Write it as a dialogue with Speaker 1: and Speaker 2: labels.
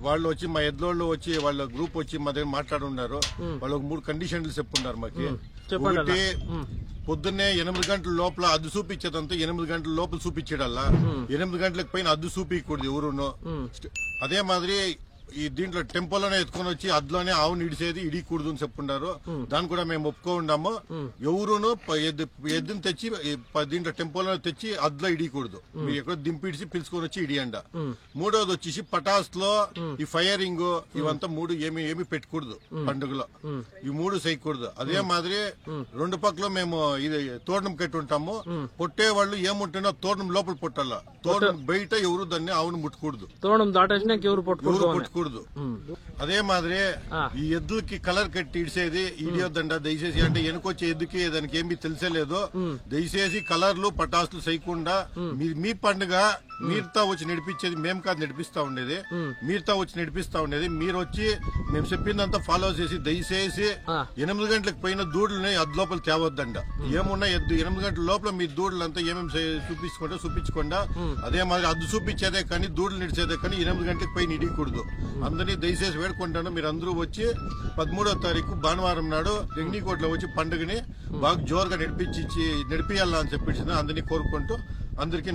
Speaker 1: వాళ్ళు వచ్చి మా ఎద్లోళ్ళు వచ్చి వాళ్ళ గ్రూప్ వచ్చి మా దగ్గర మాట్లాడున్నారు. వాళ్ళకి 3 కండిషన్లు చెప్పున్నారు మాకు. ఒకటి, పొద్దున్నే 8 గంటల లోపల అద్దు చూపించేదంతా 8 గంటల లోపల చూపించేడల్లా. 8 గంటలకు పైన అద్దు చూపించకూడదు ఎవరును. అదే మాదిరి ఈ దీంట్లో టెంపోలోనే ఎత్తుకొని వచ్చి అద్దులోనే ఆవుని ఇడిసేది ఇడికూడదు అని చెప్పున్నారు. దాన్ని కూడా మేము ఒప్పుకోండాము. ఎవరును ఎద్దును తెచ్చి దీంట్లో టెంపోలో తెచ్చి అద్దులో ఇడికూడదు. మీరు ఎక్కడో దింపిడిచి పిలుచుకొని వచ్చి ఇడియండ. మూడోది వచ్చేసి పటాస్ లో ఈ ఫైరింగ్ ఇవంతా 3 ఏమి పెట్టకూడదు పండుగలో. ఈ 3 చేయకూడదు. అదే మాదిరి 2 పక్కల మేము ఇది తోరణం కట్టి ఉంటాము. పొట్టే వాళ్ళు ఏముంటున్నా తోరణం లోపల పొట్టాల. తోరణం బయట ఎవరు దాన్ని ఆవును ముట్టకూడదు.
Speaker 2: తోరణం దాటేసినా ఎవరు
Speaker 1: పట్టుకూడదు. అదే మాదిరి ఈ ఎద్దులకి కలర్ కట్టి ఇడిసేది ఇడియొద్దండ దయచేసి. అంటే వెనుకొచ్చే ఎద్దుకి దానికి ఏమి తెలిసేలేదు. దయచేసి కలర్లు పటాసులు చేయకుండా మీ పండుగ మీరుతా వచ్చి నడిపించేది మేము కాదు నడిపిస్తా ఉండేది. మీరుతా వచ్చి నడిపిస్తా ఉండేది. మీరు వచ్చి మేము చెప్పిందంతా ఫాలో చేసి దయచేసి 8 గంటలకు పైన దూడలని అద్దు లోపల తేవద్దండ. ఏమున్నా ఎద్దు 8 గంటల లోపల మీ దూడలంతా ఏమేమి చూపించకుండా అదే మాదిరి అద్దు చూపించేదే కానీ దూడలు నిడిచేదే కానీ 8 గంటలకు పైన ఇడియకూడదు. అందరినీ దయచేసి వేడుకుంటాను. మీరు అందరూ వచ్చి 13వ తారీఖు భానువారం నాడు రెగ్నీకోట్లో వచ్చి పండుగని బాగా జోరుగా నడిపియాలని చెప్పి అందరినీ కోరుకుంటూ అందరికీ